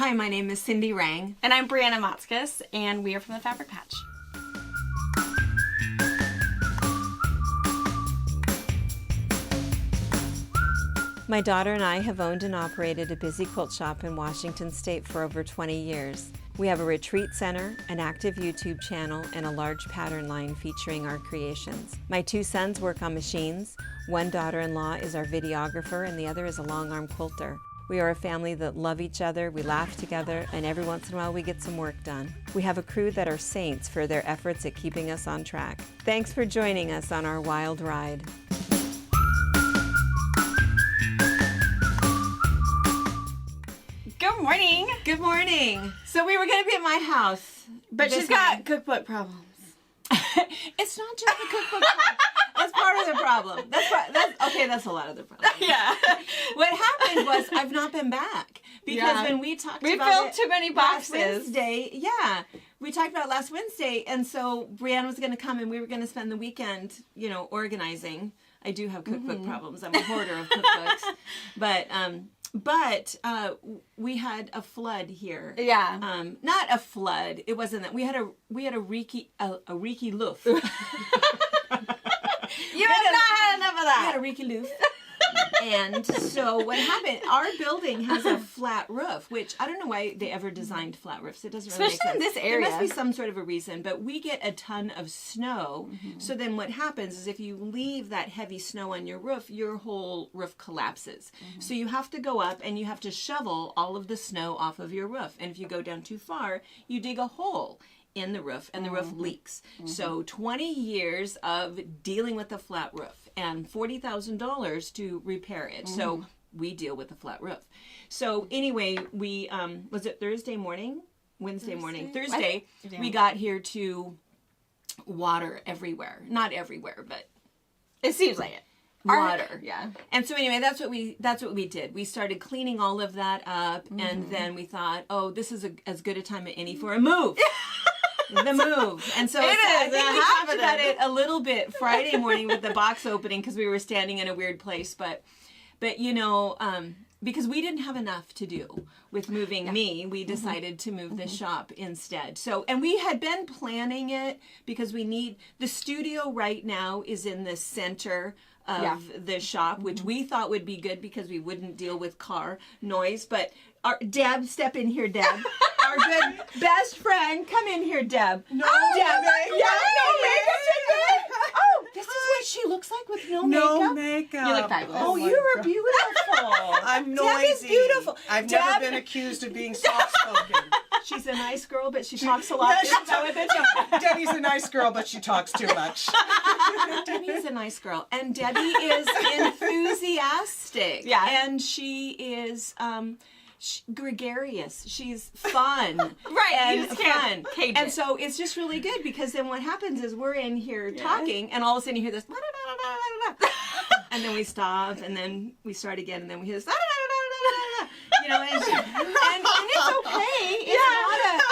Hi, my name is Cindy Rang. And I'm Brianna Motzkus, and we are from the FabriChat. My daughter and I have owned and operated a busy quilt shop in Washington State for over 20 years. We have a retreat center, an active YouTube channel, and a large pattern line featuring our creations. My two sons work on machines. One daughter-in-law is our videographer, and the other is a long-arm quilter. We are a family that love each other, we laugh together, and every once in a while we get some work done. We have a crew that are saints for their efforts at keeping us on track. Thanks for joining us on our wild ride. Good morning. Good morning. So we were going to be at my house. But she's got cookbook problems. It's not just the cookbook problem. That's part of the problem. That's a lot of the problem. Yeah. What happened was I've not been back. Because when we talked about it. We filled too many boxes. Last Wednesday, we talked about it last Wednesday, and so Brianna was going to come and we were going to spend the weekend, organizing. I do have cookbook problems. I'm a hoarder of cookbooks. But we had a flood here. Yeah. Not a flood. It wasn't that. We had a reeky loof. You have not had enough of that. We had a reeky loof. And so what happened, our building has a flat roof, which I don't know why they ever designed flat roofs. It doesn't really Especially make sense. in this area. There must be some sort of a reason, but we get a ton of snow. So then what happens is if you leave that heavy snow on your whole roof collapses. So you have to go up and you have to shovel all of the snow off of your roof. And if you go down too far, you dig a hole in the roof and the roof leaks. So 20 years of dealing with a flat roof and $40,000 to repair it. So we deal with a flat roof. So anyway, we was it Thursday morning? Wednesday morning. Thursday, we got here to water everywhere. Not everywhere, but It seems like it. water. Yeah. And so anyway, that's what we did. We started cleaning all of that up, and then we thought, oh, this is as good a time as any for a move. The move. And so I think we talked about it a little bit Friday morning with the box opening because we were standing in a weird place, but because we didn't have enough to do with moving me, we decided to move the shop instead. So, and we had been planning it because the studio right now is in the center of the shop, which we thought would be good because we wouldn't deal with car noise. But Deb, step in here, Deb. Our good best friend, come in here, Deb. No Deb. makeup. No makeup today. Oh, this is what she looks like with no makeup. No makeup. You look fabulous. Oh, you are beautiful. I'm noisy. Deb is beautiful. I've Deb- never been accused of being soft-spoken. She's a nice girl, but she talks a lot. Debbie's a nice girl, but she talks too much. Debbie's a nice girl, and Debbie is enthusiastic. Yeah. And she is gregarious. She's fun. Right, And you just can't fun. cage And it. so it's just really good because then what happens is we're in here talking, and all of a sudden you hear this, and then we stop, and then we start again, and then we hear this, and it's okay.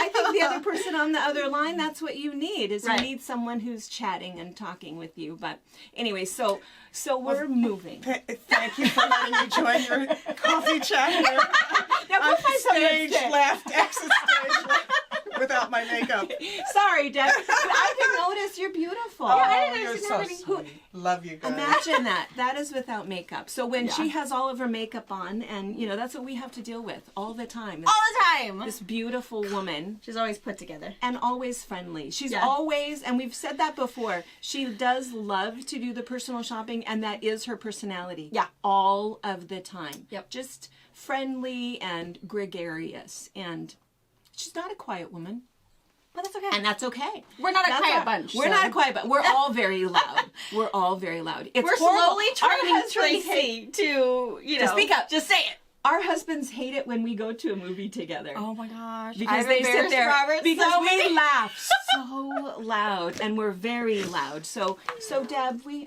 I think the other person on the other line, that's what you need, is you need someone who's chatting and talking with you. But anyway, so we're moving. Thank you for letting me join your coffee chat here. Now go I'm find someone stage to sit. left, exit stage left, without my makeup. Sorry, Deb. But I can notice you're beautiful. Oh, you're so sweet. Love you guys. Imagine that. That is without makeup. So when she has all of her makeup on, and that's what we have to deal with all the time. All the time. This beautiful woman. She's always put together. And always friendly. She's always, and we've said that before, she does love to do the personal shopping, and that is her personality. Yeah. All of the time. Yep. Just friendly and gregarious. And she's not a quiet woman. But that's okay. And that's okay. We're not a quiet bunch. We're not a quiet bunch. We're all very loud. We're all very loud. It's We're horrible. slowly training Our husbands Tracy to, to speak up. Just say it. Our husbands hate it when we go to a movie together. Oh my gosh. Because I've they sit embarrassed there Robert because so we many- laugh so loud, and we're very loud. So Deb, we're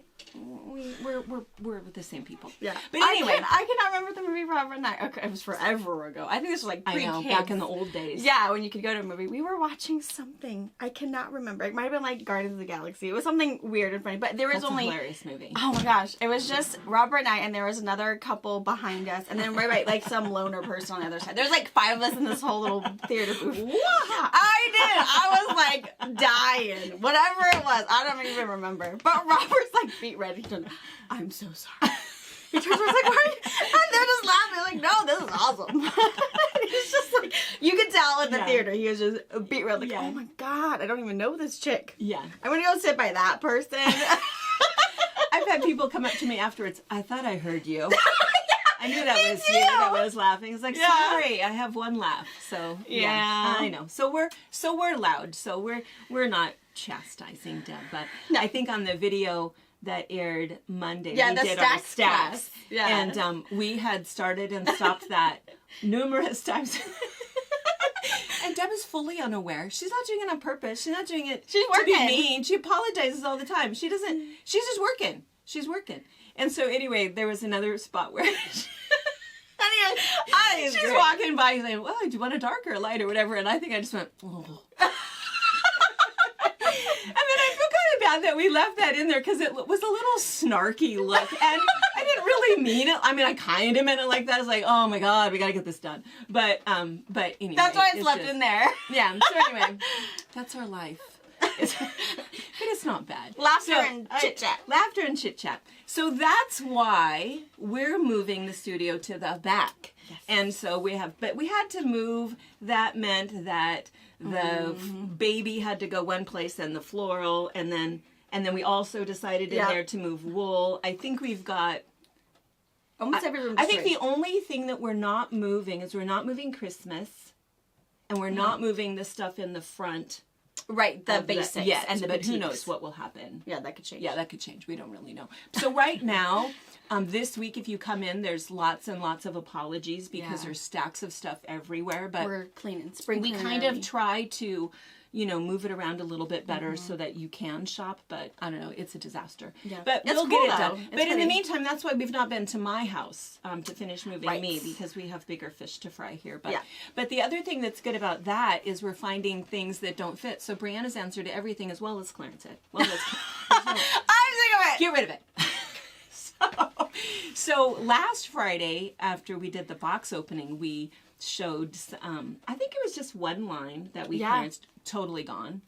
the same people. Yeah. But anyway, I cannot remember the movie Robert and I. Okay, it was forever ago. I think this was like I know, pre-kids. back in the old days. Yeah, when you could go to a movie. We were watching something. I cannot remember. It might have been like Guardians of the Galaxy. It was something weird and funny, but there was That's only a hilarious movie. Oh my gosh. It was just Robert and I, and there was another couple behind us, and then right, like some loner person on the other side. There's like 5 of us in this whole little theater booth. Wow. I did. I was like dying. Whatever it was. I don't even remember. But Robert's like feet ready to, I'm so sorry. He turns around, like, why are you? And they're just laughing. Like, no, this is awesome. He's just like, you could tell in the theater. He was just beat red, like, oh my God, I don't even know this chick. Yeah. I'm going to go sit by that person. I've had people come up to me afterwards. I thought I heard you. I knew that was you that was laughing. It's like, sorry, I have one laugh. So yeah, I know. So we're loud. So we're not chastising Deb, but I think on the video that aired Monday, we did our stacks. Yeah. And we had started and stopped that numerous times. And Deb is fully unaware. She's not doing it on purpose. She's not doing it to be mean. She apologizes all the time. She doesn't. She's just working. She's working. And so anyway, there was another spot where she's walking by saying, well, do you want a darker light or whatever? And I think I just went, oh. And then I feel kind of bad that we left that in there because it was a little snarky look. And I didn't really mean it. I mean, I kind of meant it like that. It's like, oh my God, we got to get this done. But anyway. That's why it's left in there. Yeah. So anyway, that's our life. It's not bad. Laughter and chit-chat. Laughter and chit-chat. So that's why we're moving the studio to the back. Yes. And so we had to move. That meant that the baby had to go one place and the floral, and then we also decided in there to move wool. I think we've got almost every room. I think the only thing that we're not moving is we're not moving Christmas, and we're not moving the stuff in the front. Right, the basics. Yes, and the but boutiques. who knows what will happen. Yeah, that could change. Yeah, that could change. We don't really know. So right now, this week, if you come in, there's lots and lots of apologies because there's stacks of stuff everywhere. But we're cleaning, spring we cleaning kind early. of try to, move it around a little bit better so that you can shop. But I don't know, it's a disaster. Yeah. But It's we'll cool, get it though. done. It's But in the pretty. meantime, that's why we've not been to my house to finish moving Right. me because we have bigger fish to fry here. But Yeah. but the other thing that's good about that is we're finding things that don't fit. So Brianna's answer to everything is, well, let's clearance it. Well, let's I'm sick of it. get rid of it. So last Friday, after we did the box opening, we showed, I think it was just one line that we clearanced, totally gone.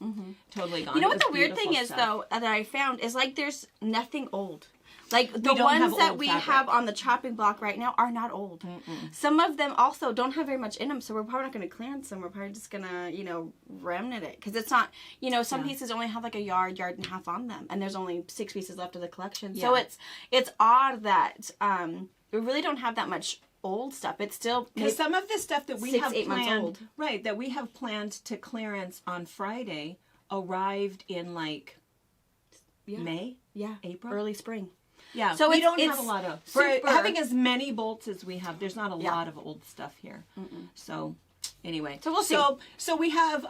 Totally gone. You know It what the was weird thing beautiful is, stuff. though, that I found is like there's nothing old. Like the don't ones have that old we fabric. have on the chopping block right now are not old. Some of them also don't have very much in them, so we're probably not going to clearance them. We're probably just going to, remnant it. Because it's not, some pieces only have like a yard and a half on them. And there's only 6 pieces left of the collection. So it's odd that we really don't have that much old stuff. It's still... Because some of the stuff that we 6, have 8 months planned, old. right, that we have planned to clearance on Friday arrived in May? Yeah. April? Early spring. Yeah, So we it's- don't have a it's lot of... super- For having as many bolts as we have, there's not a lot of old stuff here. So, anyway. So we'll see. So we have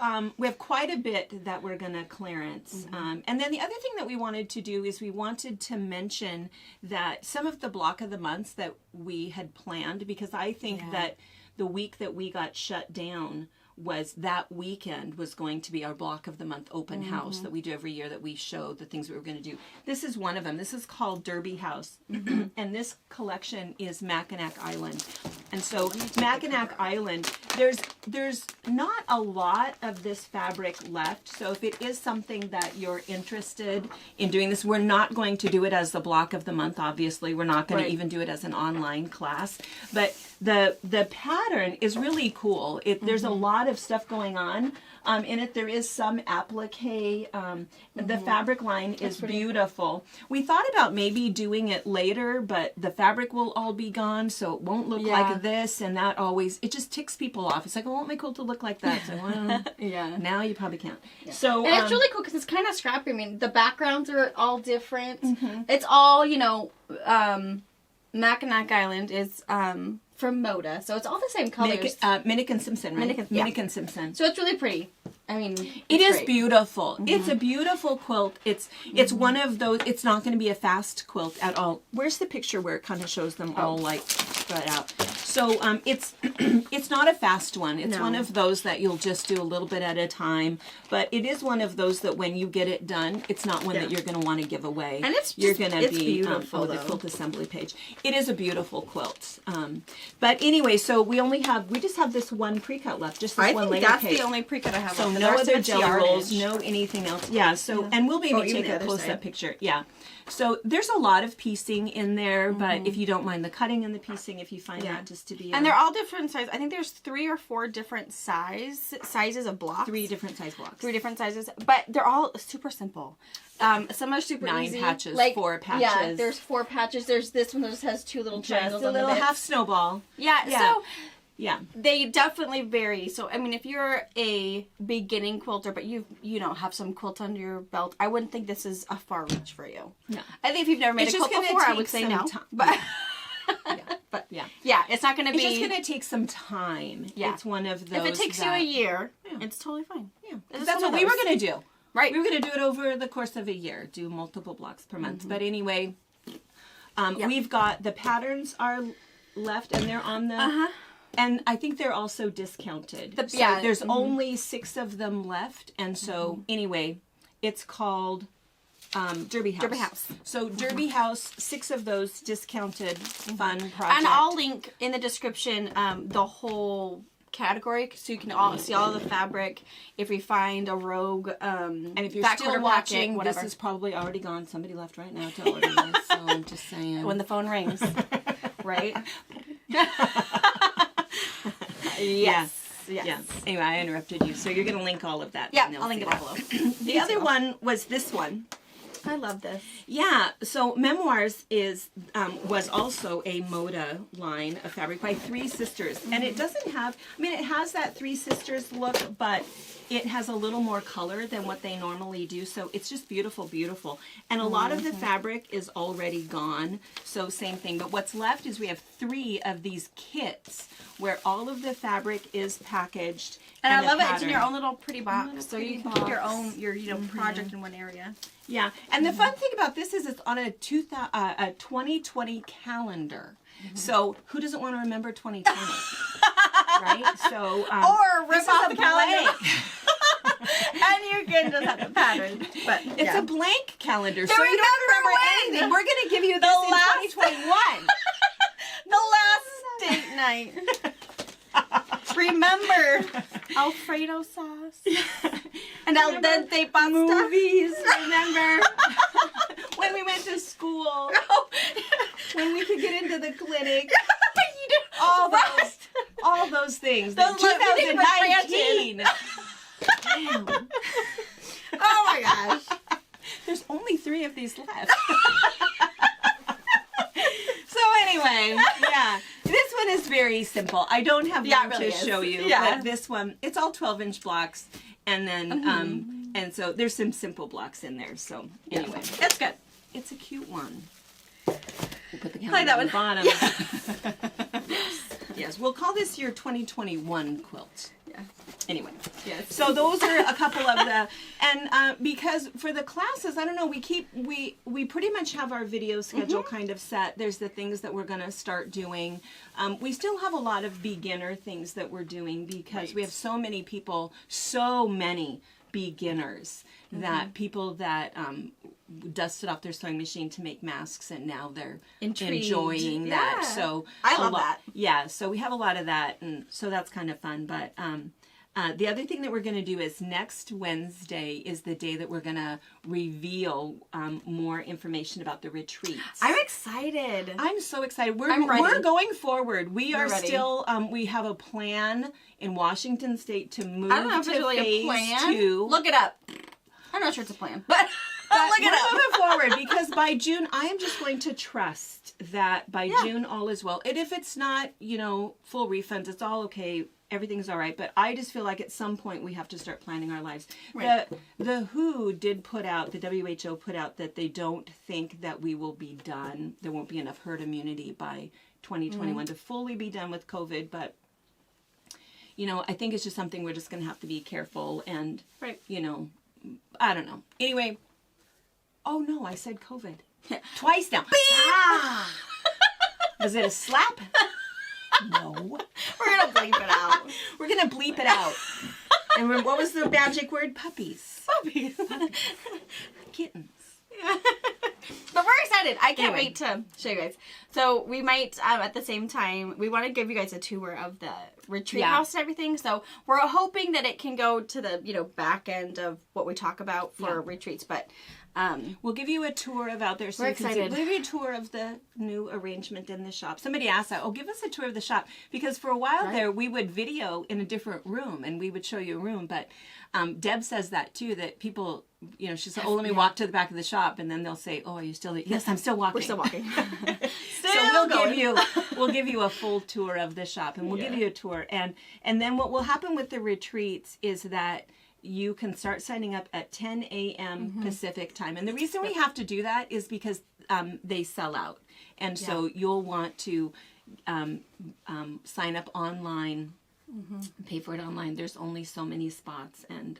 quite a bit that we're going to clearance. And then the other thing that we wanted to do is we wanted to mention that some of the block of the months that we had planned, because I think that the week that we got shut down was that weekend was going to be our block of the month open house that we do every year, that we show the things we were going to do. This is one of them. This is called Derby House. And this collection is Mackinac Island. And so Mackinac Island, there's not a lot of this fabric left. So if it is something that you're interested in doing this, we're not going to do it as the block of the month, obviously. We're not going to even do it as an online class. But the pattern is really cool. There's a lot of stuff going on in it. There is some applique. The fabric line is beautiful. We thought about maybe doing it later, but the fabric will all be gone, so it won't look like this, and that always, it just ticks people off. It's like, I want my quilt to look like that. So, well, now you probably can't. So And it's really cool because it's kind of scrappy. I mean, the backgrounds are all different. It's all, Mackinac Island is from Moda, so it's all the same colors. Minnick and Simpson, right? Minnick and Simpson. So it's really pretty. I mean, It is great. beautiful. It's a beautiful quilt. It's one of those. It's not going to be a fast quilt at all. Where's the picture where it kind of shows them all like spread out? So it's not a fast one. It's one of those that you'll just do a little bit at a time. But it is one of those that when you get it done, it's not one that you're going to want to give away. And you're going to be beautiful. the quilt assembly page. It is a beautiful quilt. But anyway, so we just have this one pre-cut left. Just this one layer that's cake. the only pre-cut I have. So left. no The rest other of it's jelly rolls, yardage. no anything else. Yeah. So and we'll maybe even take the a other close-up side. picture. Yeah. So there's a lot of piecing in there, but if you don't mind the cutting and the piecing, if you find that just to be And they're all different sizes. I think there's 3 or 4 different sizes of blocks. 3 different size blocks. 3 different sizes, but they're all super simple. Some are super 9 easy. patches, like, 4 patches. Yeah, there's 4 patches. There's this one that just has 2 little triangles just a on the little bits. half snowball. Yeah, Yeah. so Yeah. they definitely vary. So I mean, if you're a beginning quilter, but you have some quilts under your belt, I wouldn't think this is a far reach for you. No. I think if you've never made It's a just quilt gonna before, I take would say some no. time. But But yeah. yeah, it's not going to It's be. just going to take some time. Yeah. It's one of those if it takes you that- a year, it's totally fine. Yeah. It's That's one what of we were those. going to do. Right. We were going to do it over the course of a year, do multiple blocks per month. But anyway, we've got the patterns are left and they're on the, and I think they're also discounted. So there's only 6 of them left. And so anyway, it's called Derby House. Derby House. So Derby House, 6 of those discounted fun project. And I'll link in the description the whole category so you can all see all the fabric. If we find a rogue, and if you're fat still quarter watching, pocket, this is probably already gone. Somebody left right now to order this, so I'm just saying. when the phone rings, right? Yes. Yes. Yeah. Anyway, I interrupted you. So you're going to link all of that. Yeah, and I'll link it they'll all see below. that. The other one was this one. I love this. Yeah. So Memoirs was also a Moda line of fabric by 3 sisters. And it doesn't have, I mean, it has that 3 sisters look, but it has a little more color than what they normally do. So it's just beautiful, beautiful. And a lot of the fabric is already gone. So same thing. But what's left is we have 3 of these kits where all of the fabric is packaged. And I the love it. It's in pattern. your own little pretty box, Little so pretty you can put your box. own project in one area. Yeah, and the fun thing about this is it's on a 2020 calendar. So who doesn't want to remember 2020, right? So Or this rip is off a the calendar. blank. And you can just have the pattern. But It's a blank calendar, so So you don't remember when? anything. We're going to give you this in last- 2021. the last date night. Remember Alfredo sauce. And al dente pasta. Movies, remember when we went to school, when we could get into the clinic, all those things. Those look- we think we're 2019. Damn. Oh my gosh. There's only 3 of these left. So anyway, yeah. This one is very simple. I don't have Yeah, one it really to is. show you. Yeah. But this one, it's all 12-inch blocks. And then, and so there's some simple blocks in there. So anyway, It's good. it's a cute one. We'll put the camera like that on the one. bottom. Yes, we'll call this your 2021 quilt. Yeah. Anyway, Yes. so those are a couple of the, and because for the classes, I don't know, we pretty much have our video schedule kind of set. There's the things that we're going to start doing. We still have a lot of beginner things that we're doing because we have so many people, so many beginners that people that dusted off their sewing machine to make masks and now they're Intrigued. enjoying that. Yeah. So I a love lot- that. Yeah, so we have a lot of that, and so that's kind of fun. But the other thing that we're going to do is next Wednesday is the day that we're going to reveal more information about the retreats. I'm excited. I'm so excited. I'm ready. We're going forward. We are ready. still, we have a plan in Washington State to move I don't know if to it's really a phase plan. 2. Look it up. I'm not sure it's a plan, but But look it we're up. moving forward because by June, I am just going to trust that by June all is well. And if it's not, full refunds, it's all okay. Everything's all right. But I just feel like at some point we have to start planning our lives. Right. The WHO did put out, the WHO put out that they don't think that we will be done. There won't be enough herd immunity by 2021 to fully be done with COVID. But, I think it's just something we're just going to have to be careful and, Right. I don't know. Anyway. Oh no, I said COVID. Twice now. Was it a slap? No. We're going to bleep it out. We're going to bleep it out. And what was the magic word? Puppies. Puppies. Kittens. But we're excited. I can't Anyway. wait to show you guys. So we might, at the same time, we want to give you guys a tour of the retreat Yeah. house and everything. So we're hoping that it can go to the, back end of what we talk about for retreats. But We'll give you a tour of out there. So We're you can see. excited. We'll give you a tour of the new arrangement in the shop. Somebody asked that, give us a tour of the shop. Because for a while there, we would video in a different room and we would show you a room. But Deb says that too, that people, she said, let me walk to the back of the shop. And then they'll say, are you still there? Yes, I'm still walking. we're still walking. So we'll give you a full tour of the shop, and we'll give you a tour, and then what will happen with the retreats is that you can start signing up at 10 a.m. Pacific time, and the reason we have to do that is because they sell out, and so you'll want to sign up online. Pay for it online. There's only so many spots, and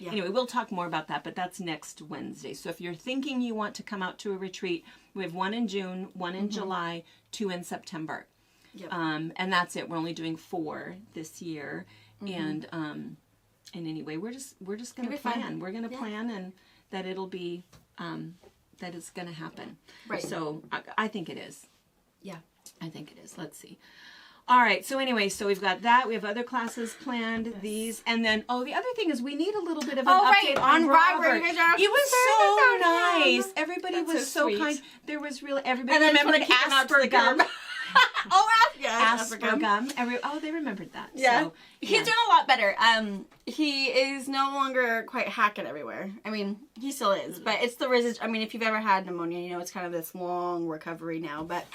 anyway, we'll talk more about that, but that's next Wednesday. So if you're thinking you want to come out to a retreat, we have one in June, one in July, 2 in September. Yep. And that's it. We're only doing 4 this year, and anyway, we're just gonna plan. fun. We're gonna plan, and that it'll be that it's gonna happen. Right. So I think it is. Yeah. I think it is. Let's see. All right. So anyway, so we've got that. We have other classes planned. These, and then the other thing is we need a little bit of an update on Robert. You guys are It was so nice. him. Everybody That's was so sweet. kind. There was really everybody And then remembered just wanna keep him out to the Aspergum. curb. Aspergum. They remembered that. Yeah. So, He's doing a lot better. He is no longer quite hacking everywhere. I mean, he still is, but it's the residual. I mean, if you've ever had pneumonia, it's kind of this long recovery now, but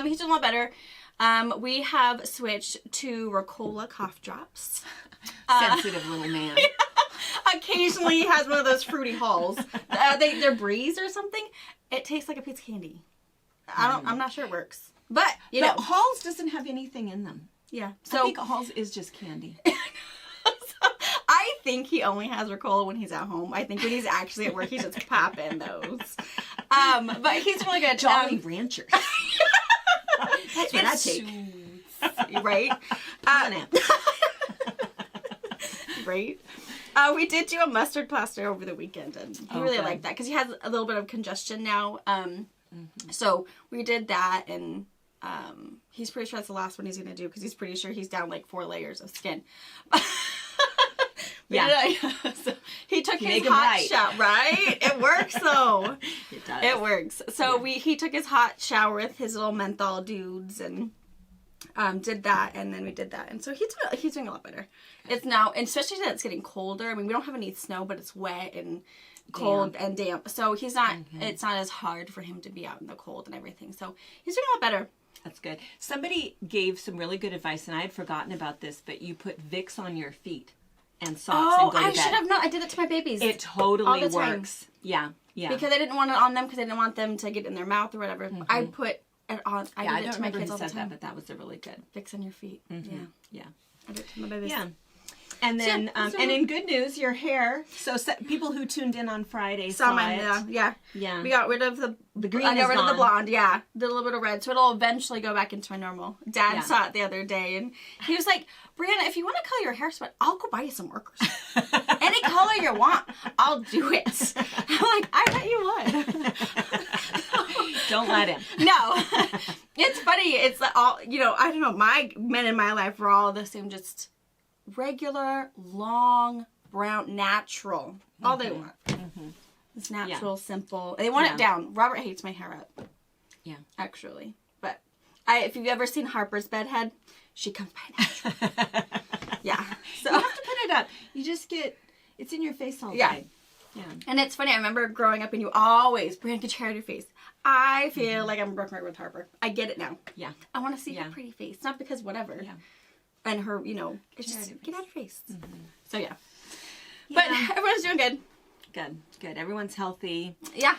he's doing a lot better. We have switched to Ricola cough drops. sensitive little man. Occasionally he has one of those fruity halls. They're Breeze or something. It tastes like a piece of candy. I'm not sure it works. But, But Halls doesn't have anything in them. yeah. So I So think Halls is just candy. I think he only has Ricola when he's at home. I think when he's actually at work, he's just popping those. But he's really good. Jolly Ranchers. That's what I It's take. right? On it. Right? We did do a mustard plaster over the weekend, and he really good. liked that because he has a little bit of congestion now. So we did that, and he's pretty sure that's the last one he's going to do because he's pretty sure he's down like 4 layers of skin. Yeah. So he took his make him hot right. shower. Right? It works though. It does. It works. So he took his hot shower with his little menthol dudes and did that, and then we did that, and so he's doing a lot better. It's now, and especially that it's getting colder. I mean, we don't have any snow, but it's wet and cold and damp. So he's not. It's not as hard for him to be out in the cold and everything. So he's doing a lot better. That's good. Somebody gave some really good advice, and I had forgotten about this, but you put Vicks on your feet and socks and go to I bed. should have known. I did that to my babies. It all totally the time. works. Yeah. Because I didn't want it on them because I didn't want them to get in their mouth or whatever. I put it on. I I did it don't to my remember kids who all the said that, time. but that was a really good. Fix on your feet. Yeah. Yeah. I did it to my babies. Yeah. And then, so- and in good news, your hair. So people who tuned in on Friday Saw saw mine. it. Yeah. Yeah. We got rid of the green I got is rid of the gone. blonde. Yeah. Did a little bit of red, so it'll eventually go back into my normal. Dad Yeah. saw it the other day, and he was like, "Brianna, if you want to color your hair spot, I'll go buy you some workers. Any color you want, I'll do it." I'm like, "I bet you would." Don't let him. No, it's funny. It's all I don't know. My men in my life were all the same, just regular, long, brown, natural. All they want. It's natural, simple. They want it down. Robert hates my hair up. Yeah. Actually, but if you've ever seen Harper's bedhead, she comes by natural. Yeah. So You have to put it up. You just it's in your face all day. Yeah. Yeah. And it's funny, I remember growing up and you always, Brianna, get your hair to your face. I feel like I'm a broken record with Harper. I get it now. Yeah. I want to see her pretty face. Not because whatever. Yeah. And her, it's just, get out of your face. So yeah. Yeah. But everyone's doing good. Good. Everyone's healthy. Yeah.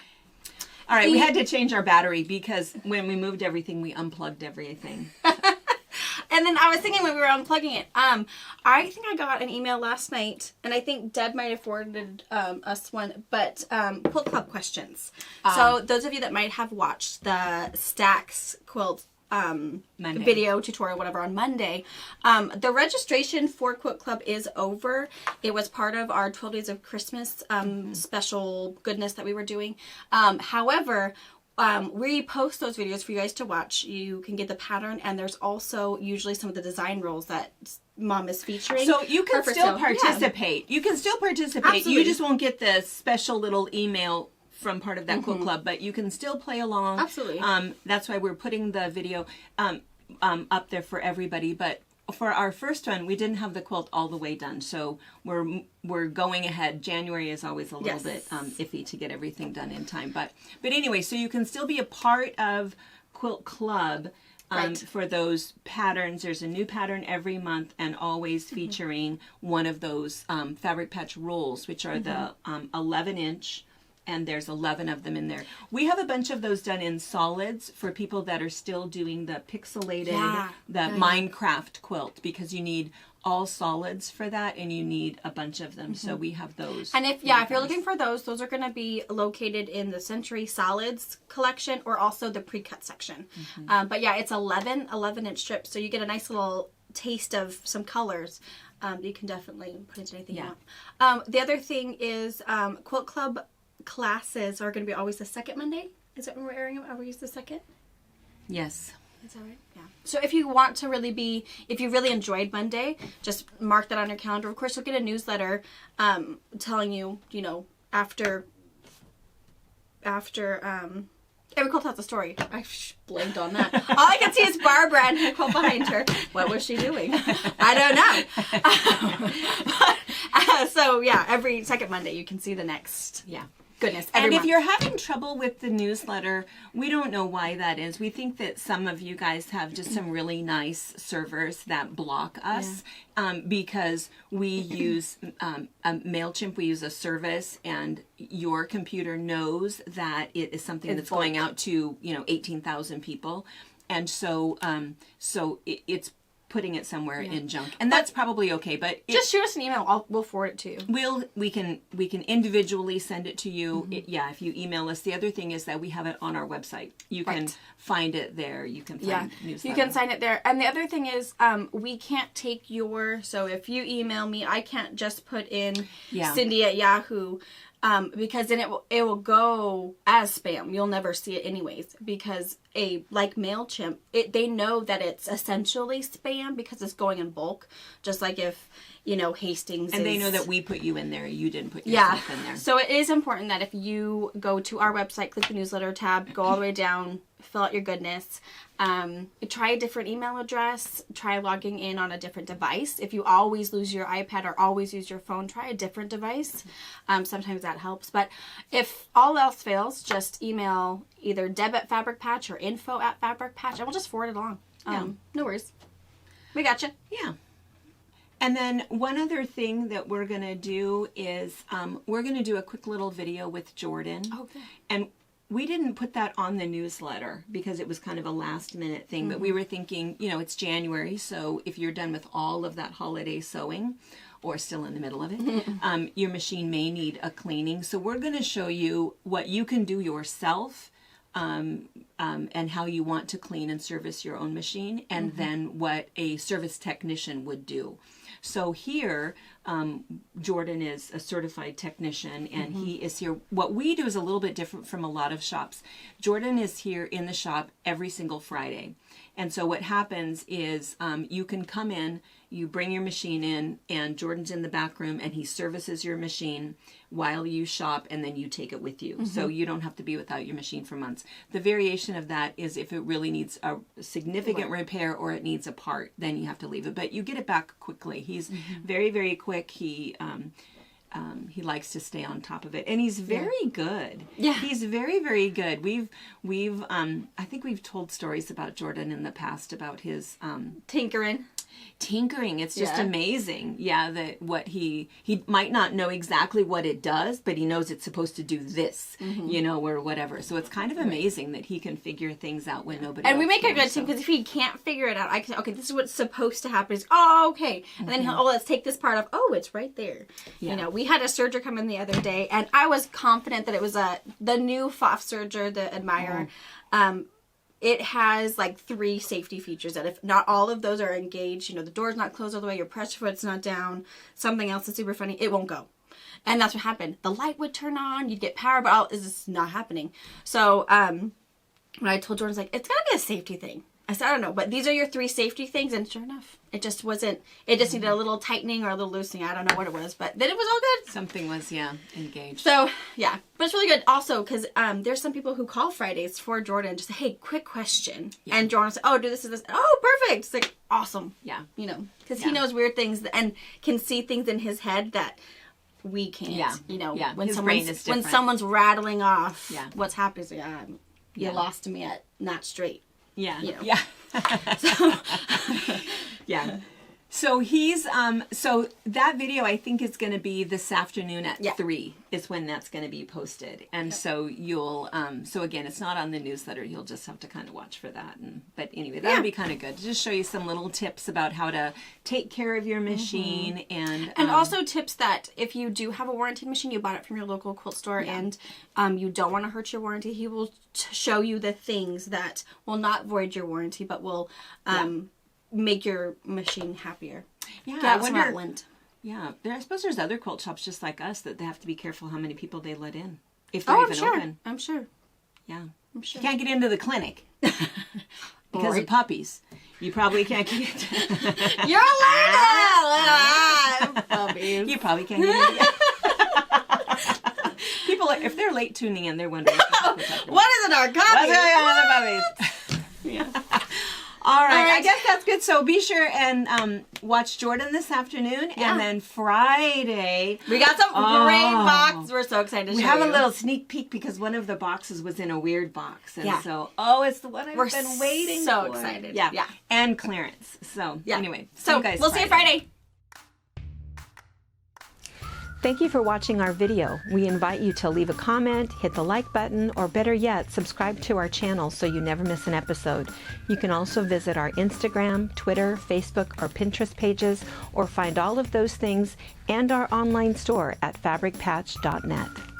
All right, we had to change our battery because when we moved everything, we unplugged everything. And then I was thinking when we were unplugging it, I think I got an email last night, and I think Deb might have forwarded us one, but Quilt Club questions. So those of you that might have watched the Stacks Quilt video tutorial, whatever, on Monday. The registration for Quilt Club is over. It was part of our 12 Days of Christmas special goodness that we were doing. However, we post those videos for you guys to watch. You can get the pattern, and there's also usually some of the design rules that Mom is featuring. So you can still participate. Yeah. You can still participate. Absolutely. You just won't get the special little email from part of that Quilt Club, but you can still play along. Absolutely. That's why we're putting the video up there for everybody. But for our first one, we didn't have the quilt all the way done, so we're going ahead. January is always a little bit iffy to get everything done in time, but anyway, so you can still be a part of Quilt Club. For those patterns. There's a new pattern every month, and always featuring one of those Fabric Patch rolls, which are the 11-inch, and there's 11 of them in there. We have a bunch of those done in solids for people that are still doing the pixelated, Minecraft quilt, because you need all solids for that, and you need a bunch of them. So we have those. And if you're looking for those are going to be located in the Century Solids collection, or also the pre-cut section. But yeah, it's 11-inch strips, so you get a nice little taste of some colors. You can definitely put into anything you want. The other thing is Quilt Club classes are going to be always the second Monday. Is that when we're airing them? Are we the second? Yes. Is that right? Yeah. So if you want to if you really enjoyed Monday, just mark that on your calendar. Of course, you'll get a newsletter telling you, after every quilt has a story. I blanked on that. All I can see is Barbara and her quilt behind her. What was she doing? I don't know. So yeah, every second Monday you can see the next. Yeah. Goodness. And if you're having trouble with the newsletter, we don't know why that is. We think that some of you guys have just some really nice servers that block us because we use MailChimp, we use a service, and your computer knows that it is something that's going out to 18,000 people, and so it's putting it somewhere in junk, and that's probably okay. But just shoot us an email. We'll forward it to you. We can individually send it to you. If you email us. The other thing is that we have it on our website. You can find it there. You can find newsletter. You can sign it there. And the other thing is, we can't take so if you email me, I can't just put in Cindi at Yahoo. Because then it will go as spam. You'll never see it anyways, because like MailChimp, they know that it's essentially spam because it's going in bulk. Just like if Hastings, and they know that we put you in there. You didn't put yourself in there. So it is important that if you go to our website, click the newsletter tab, go all the way down, fill out your goodness. Try a different email address. Try logging in on a different device. If you always lose your iPad or always use your phone, try a different device. Sometimes that helps. But if all else fails, just email either Deb@FabricPatch or info@FabricPatch, and we'll just forward it along. No worries. We got you. Yeah. And then one other thing that we're going to do is we're going to do a quick little video with Jordan. Okay. And we didn't put that on the newsletter because it was kind of a last minute thing, but we were thinking, it's January, so if you're done with all of that holiday sewing or still in the middle of it, your machine may need a cleaning. So we're going to show you what you can do yourself and how you want to clean and service your own machine, and then what a service technician would do. So here, Jordan is a certified technician, and he is here. What we do is a little bit different from a lot of shops. Jordan is here in the shop every single Friday. And so what happens is you can come in, you bring your machine in, and Jordan's in the back room, and he services your machine while you shop, and then you take it with you. So you don't have to be without your machine for months. The variation of that is if it really needs a significant repair or it needs a part, then you have to leave it. But you get it back quickly. He's very, very quick. He likes to stay on top of it, and he's very good. Yeah, he's very, very good. We've I think we've told stories about Jordan in the past about his tinkering. It's just amazing. Yeah, that what he might not know exactly what it does, but he knows it's supposed to do this, or whatever. So it's kind of amazing that he can figure things out when nobody. And we make a good team, because if he can't figure it out, I can say, okay, this is what's supposed to happen. He's, oh, okay, and then he'll, let's take this part off. Oh, it's right there. Yeah. We had a serger come in the other day, and I was confident that it was the new FOF serger, the Admire. it has like 3 safety features that if not all of those are engaged, you know, the door's not closed all the way, your pressure foot's not down, something else is super funny, it won't go. And that's what happened. The light would turn on, you'd get power, but all is just not happening. So when I told Jordan, I was like, it's gotta be a safety thing. I said, I don't know, but these are your 3 safety things, and sure enough, it just wasn't, it just needed a little tightening or a little loosening. I don't know what it was, but then it was all good. Something was, engaged. So, yeah, but it's really good also because there's some people who call Fridays for Jordan, just say, hey, quick question. Yeah. And Jordan will say, oh, do this and this. Oh, perfect. It's like, awesome. Yeah. You know, because he knows weird things and can see things in his head that we can't. Yeah. You know, when someone's rattling off what's happening, so, you lost me at not straight. Yeah. You know? Yeah. Yeah. So he's so that video I think is going to be this afternoon at 3 is when that's going to be posted. And so you'll so again, it's not on the newsletter. You'll just have to kind of watch for that. But anyway, that'll be kind of good to just show you some little tips about how to take care of your machine and also tips that if you do have a warranted machine, you bought it from your local quilt store and you don't want to hurt your warranty, he will show you the things that will not void your warranty but will make your machine happier. Yeah, I wonder. Yeah, I suppose there's other quilt shops just like us that they have to be careful how many people they let in if they're even open. I'm sure. Yeah, I'm sure. You can't get into the clinic because of puppies. You probably can't get. You're allowed puppies. You probably can't get in. People, if they're late tuning in, they're wondering what is it, our puppies? What's going on with the puppies? Yeah. All right, I guess that's good. So be sure and watch Jordan this afternoon, and then Friday we got some great boxes. We're so excited to show you. We have a little sneak peek because one of the boxes was in a weird box, and so it's the one I've been waiting for. So excited. Yeah, and clearance. So anyway, so guys, we'll see you Friday. Thank you for watching our video. We invite you to leave a comment, hit the like button, or better yet, subscribe to our channel so you never miss an episode. You can also visit our Instagram, Twitter, Facebook, or Pinterest pages, or find all of those things and our online store at fabricpatch.net.